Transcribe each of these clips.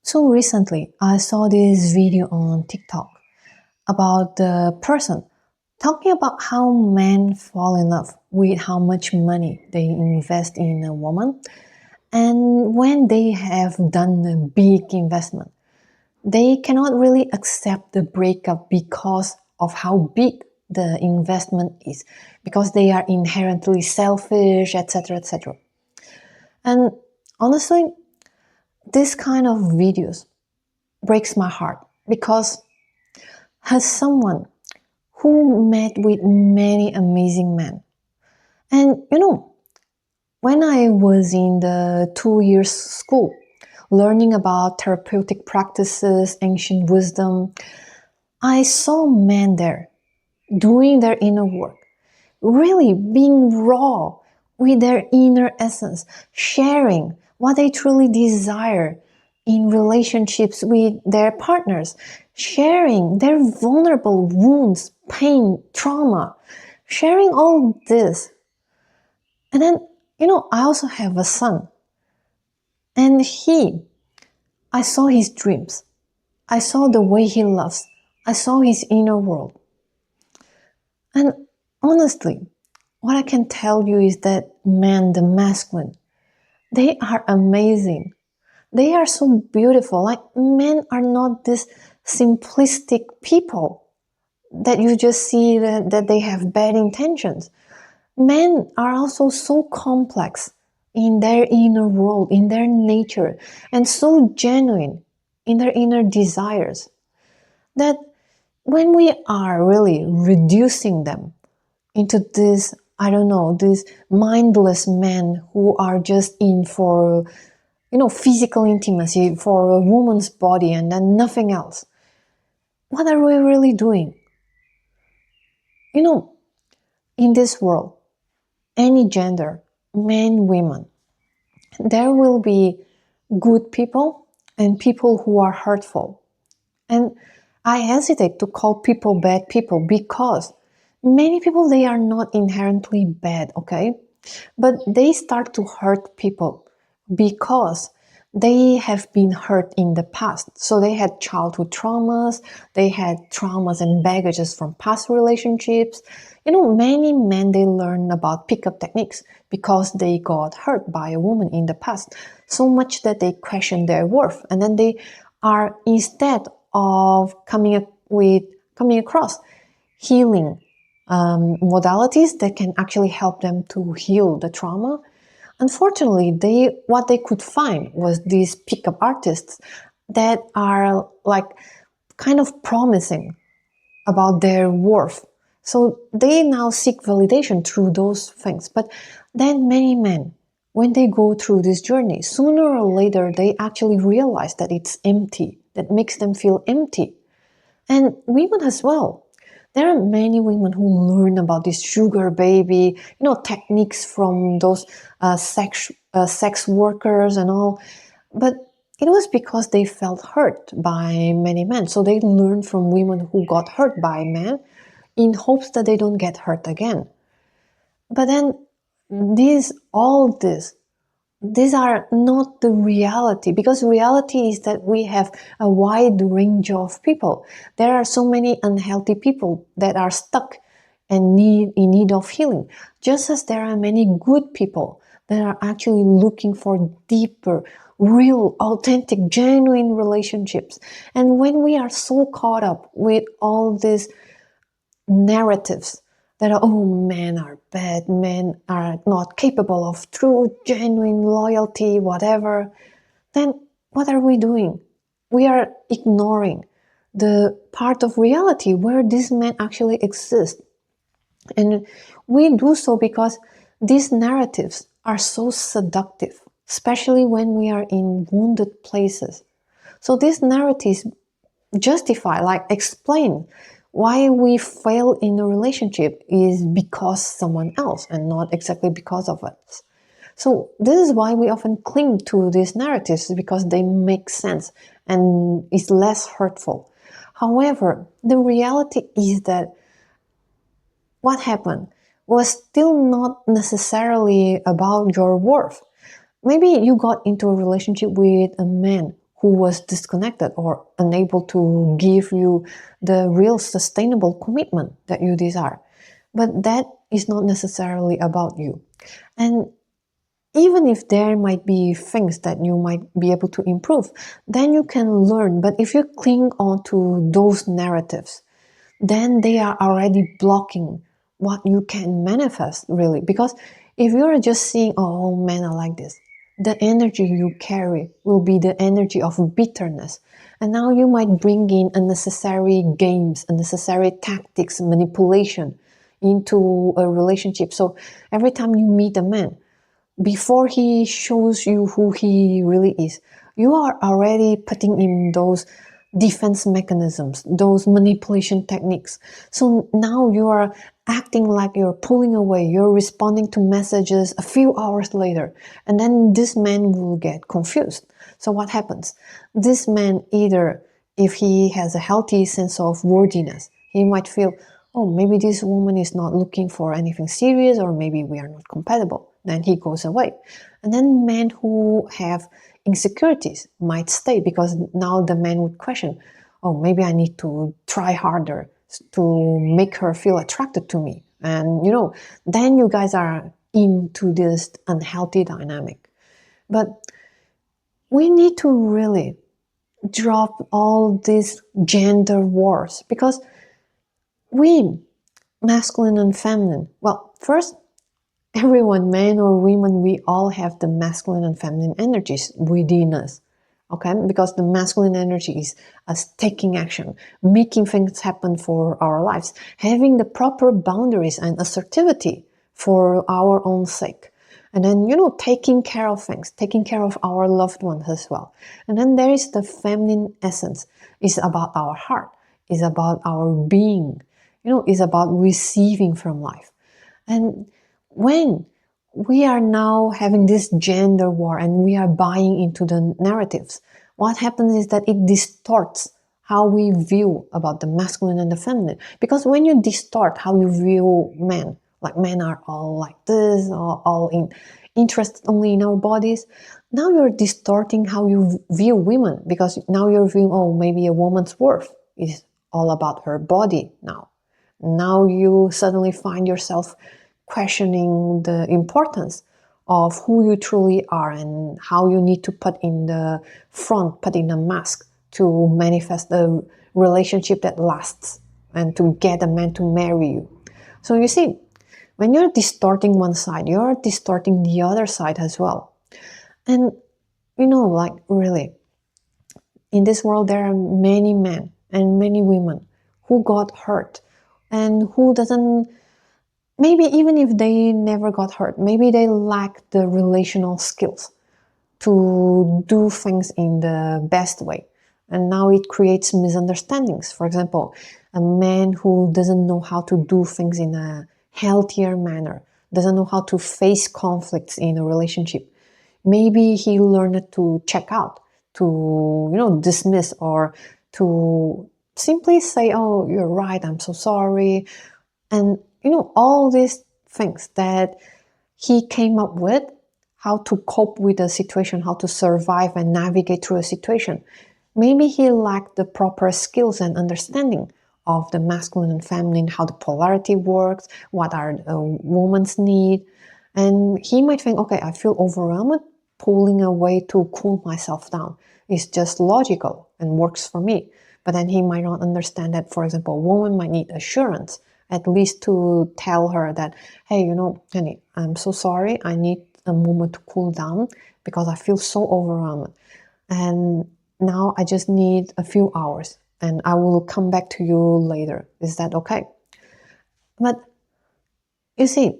So recently, I saw this video on TikTok about the person talking about how men fall in love with how much money they invest in a woman. And when they have done a big investment, they cannot really accept the breakup because of how big the investment is, because they are inherently selfish, etc., etc. And honestly, this kind of videos breaks my heart because as someone who met with many amazing men. And when I was in the 2 years school, learning about therapeutic practices, ancient wisdom, I saw men there doing their inner work, really being raw with their inner essence, sharing what they truly desire in relationships with their partners, sharing their vulnerable wounds, pain, trauma, sharing all this. And then, I also have a son. And I saw his dreams. I saw the way he loves. I saw his inner world. And honestly, what I can tell you is that men, the masculine, they are amazing. They are so beautiful. Like, men are not this simplistic people that you just see that they have bad intentions. Men are also so complex in their inner world, in their nature, and so genuine in their inner desires that when we are really reducing them into this, I don't know, these mindless men who are just in for, physical intimacy for a woman's body and then nothing else. What are we really doing? In this world, any gender, men, women, there will be good people and people who are hurtful. And I hesitate to call people bad people because many people, they are not inherently bad, okay? But they start to hurt people because they have been hurt in the past. So they had childhood traumas, they had traumas and baggages from past relationships. Many men, they learn about pickup techniques because they got hurt by a woman in the past, so much that they question their worth. And then they are, instead of coming across healing modalities that can actually help them to heal the trauma. Unfortunately, what they could find was these pickup artists that are like kind of promising about their worth. So they now seek validation through those things. But then many men, when they go through this journey, sooner or later, they actually realize that it's empty, that makes them feel empty. And women as well. There are many women who learn about this sugar baby, techniques from those sex workers and all. But it was because they felt hurt by many men. So they learned from women who got hurt by men in hopes that they don't get hurt again. But then these are not the reality, because reality is that we have a wide range of people. There are so many unhealthy people that are stuck and in need of healing, just as there are many good people that are actually looking for deeper, real, authentic, genuine relationships. And when we are so caught up with all these narratives that men are bad, men are not capable of true, genuine loyalty, whatever, then what are we doing? We are ignoring the part of reality where these men actually exist. And we do so because these narratives are so seductive, especially when we are in wounded places. So these narratives justify, like explain why we fail in a relationship is because someone else and not exactly because of us. So this is why we often cling to these narratives, because they make sense and is less hurtful. However, the reality is that what happened was still not necessarily about your worth. Maybe you got into a relationship with a man who was disconnected or unable to give you the real sustainable commitment that you desire. But that is not necessarily about you. And even if there might be things that you might be able to improve, then you can learn. But if you cling on to those narratives, then they are already blocking what you can manifest, really. Because if you're just seeing, oh, men are like this, the energy you carry will be the energy of bitterness. And now you might bring in unnecessary games, unnecessary tactics, manipulation into a relationship. So every time you meet a man, before he shows you who he really is, you are already putting in those defense mechanisms, those manipulation techniques. So now you are acting like you're pulling away, you're responding to messages a few hours later, and then this man will get confused. So what happens? This man, either if he has a healthy sense of worthiness, he might feel, oh, maybe this woman is not looking for anything serious, or maybe we are not compatible. Then he goes away. And then men who have insecurities might stay, because now the man would question, oh, maybe I need to try harder to make her feel attracted to me. And, then you guys are into this unhealthy dynamic. But we need to really drop all these gender wars, because we, masculine and feminine, well, first, everyone, men or women, we all have the masculine and feminine energies within us. Okay? Because the masculine energy is us taking action, making things happen for our lives, having the proper boundaries and assertivity for our own sake. And then, taking care of things, taking care of our loved ones as well. And then there is the feminine essence. It's about our heart. It's about our being. It's about receiving from life. And when we are now having this gender war and we are buying into the narratives, what happens is that it distorts how we view about the masculine and the feminine. Because when you distort how you view men, like men are all like this, or all interested only in our bodies, now you're distorting how you view women, because now you're viewing, oh, maybe a woman's worth is all about her body now. Now you suddenly find yourself questioning the importance of who you truly are and how you need to put in the front, put in a mask to manifest a relationship that lasts and to get a man to marry you. So you see, when you're distorting one side, you're distorting the other side as well. And like really, in this world there are many men and many women who got hurt and who doesn't, maybe even if they never got hurt, maybe they lack the relational skills to do things in the best way. And now it creates misunderstandings. For example, a man who doesn't know how to do things in a healthier manner, doesn't know how to face conflicts in a relationship. Maybe he learned to check out, to, dismiss, or to simply say, oh, you're right, I'm so sorry. And, all these things that he came up with, how to cope with a situation, how to survive and navigate through a situation. Maybe he lacked the proper skills and understanding of the masculine and feminine, how the polarity works, what are a woman's need. And he might think, okay, I feel overwhelmed, pulling away to cool myself down is just logical and works for me. But then he might not understand that, for example, a woman might need assurance, at least to tell her that, hey, honey, I'm so sorry. I need a moment to cool down because I feel so overwhelmed. And now I just need a few hours and I will come back to you later. Is that okay? But you see,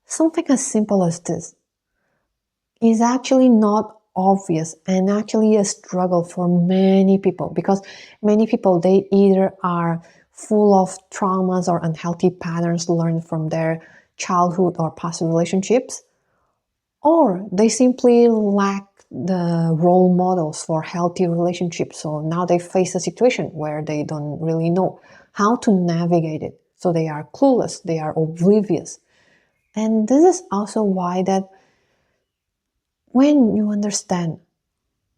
something as simple as this is actually not obvious and actually a struggle for many people, because many people, they either are full of traumas or unhealthy patterns learned from their childhood or past relationships, or they simply lack the role models for healthy relationships. So now they face a situation where they don't really know how to navigate it. So they are clueless, they are oblivious. And this is also why that when you understand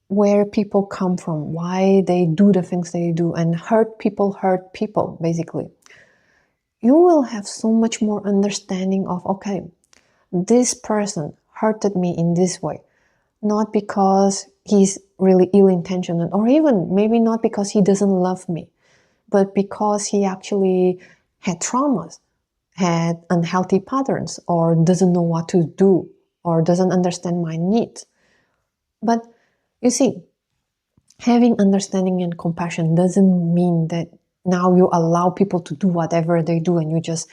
where people come from, why they do the things they do, and hurt people, basically, you will have so much more understanding of, okay, this person hurted me in this way, not because he's really ill-intentioned, or even maybe not because he doesn't love me, but because he actually had traumas, had unhealthy patterns, or doesn't know what to do, or doesn't understand my needs. But you see, having understanding and compassion doesn't mean that now you allow people to do whatever they do and you just,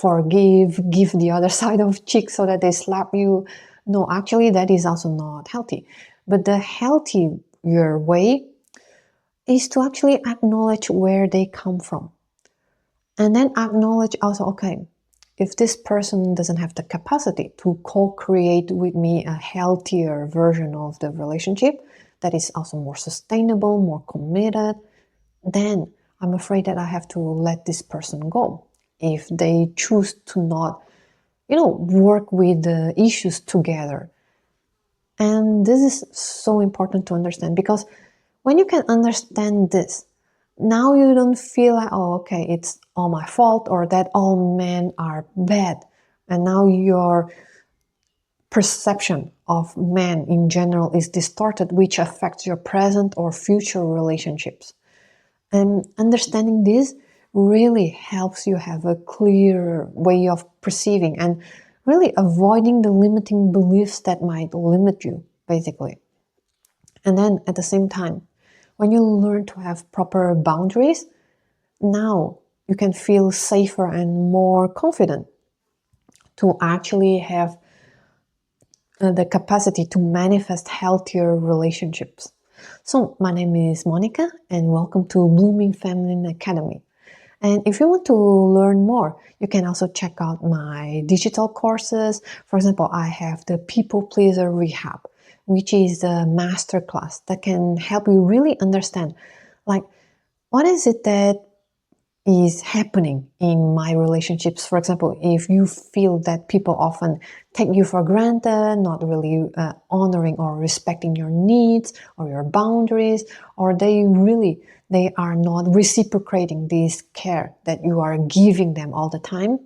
forgive, give the other side of cheek so that they slap you. No, actually, that is also not healthy. But the healthier way is to actually acknowledge where they come from. And then acknowledge also, okay, if this person doesn't have the capacity to co-create with me a healthier version of the relationship that is also more sustainable, more committed, then I'm afraid that I have to let this person go. If they choose to not, work with the issues together. And this is so important to understand, because when you can understand this, now you don't feel like, oh, okay, it's all my fault, or that all men are bad. And now your perception of men in general is distorted, which affects your present or future relationships. And understanding this really helps you have a clearer way of perceiving and really avoiding the limiting beliefs that might limit you, basically. And then at the same time, when you learn to have proper boundaries, now you can feel safer and more confident to actually have the capacity to manifest healthier relationships. So, my name is Monica, and welcome to Blooming Feminine Academy. And if you want to learn more, you can also check out my digital courses. For example, I have the People Pleaser Rehab, which is a masterclass that can help you really understand, like, what is it that is happening in my relationships. For example, if you feel that people often take you for granted, not really honoring or respecting your needs or your boundaries, or they are not reciprocating this care that you are giving them all the time,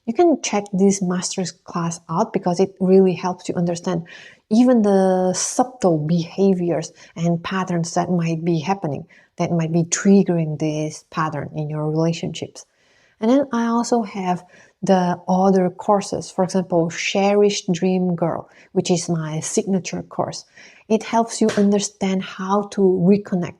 you can check this master's class out, because it really helps you understand even the subtle behaviors and patterns that might be happening, that might be triggering this pattern in your relationships. And then I also have the other courses, for example, Cherished Dream Girl, which is my signature course. It helps you understand how to reconnect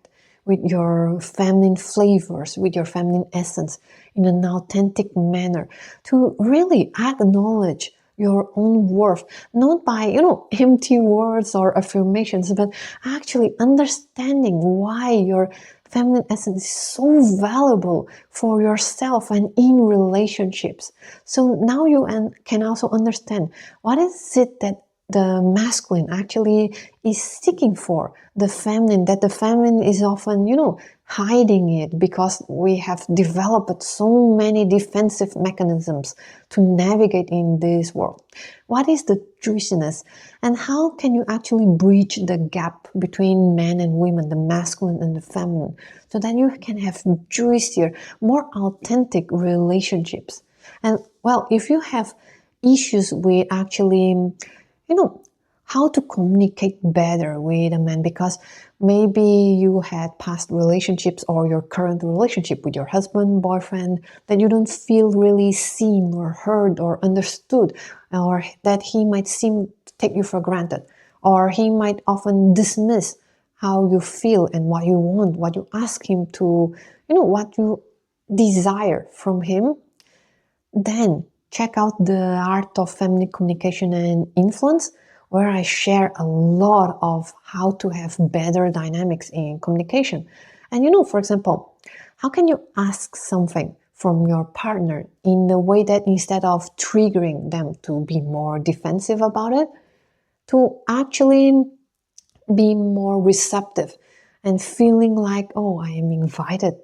with your feminine flavors, with your feminine essence in an authentic manner, to really acknowledge your own worth, not by, empty words or affirmations, but actually understanding why your feminine essence is so valuable for yourself and in relationships. So now you can also understand what is it that the masculine actually is seeking for, the feminine, that the feminine is often, hiding it, because we have developed so many defensive mechanisms to navigate in this world. What is the juiciness, and how can you actually bridge the gap between men and women, the masculine and the feminine, so that you can have juicier, more authentic relationships? And well, if you have issues with actually, how to communicate better with a man, because maybe you had past relationships or your current relationship with your husband, boyfriend, that you don't feel really seen or heard or understood, or that he might seem to take you for granted, or he might often dismiss how you feel and what you want, what you ask him to, what you desire from him. Then check out the Art of Feminine Communication and Influence, where I share a lot of how to have better dynamics in communication. And for example, how can you ask something from your partner in a way that, instead of triggering them to be more defensive about it, to actually be more receptive and feeling like, oh, I am invited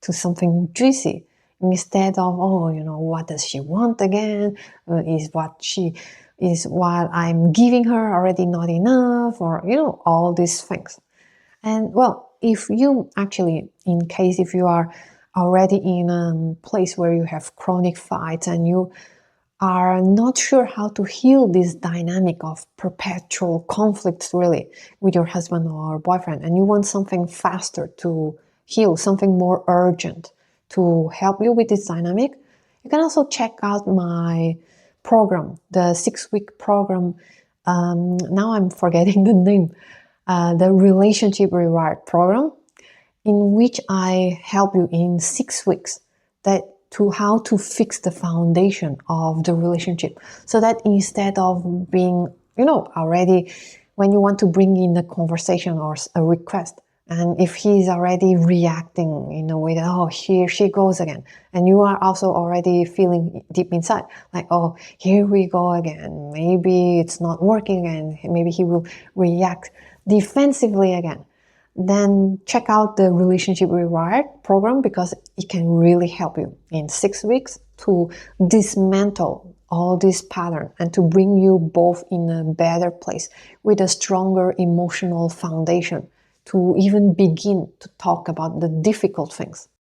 to something juicy, instead of, oh, what does she want again? Is what she Is what I'm giving her already not enough, or all these things. And well, if you actually, in case if you are already in a place where you have chronic fights and you are not sure how to heal this dynamic of perpetual conflicts really with your husband or boyfriend, and you want something faster to heal, something more urgent to help you with this dynamic, you can also check out my program, the 6-week program. Now I'm forgetting the name, the Relationship Reward program, in which I help you in 6 weeks that to how to fix the foundation of the relationship, so that instead of being already, when you want to bring in a conversation or a request, and if he's already reacting in a way that, oh, here she goes again, and you are also already feeling deep inside like, oh, here we go again, maybe it's not working and maybe he will react defensively again, then check out the Relationship Reward program, because it can really help you in 6 weeks to dismantle all this pattern and to bring you both in a better place with a stronger emotional foundation to even begin to talk about the difficult things.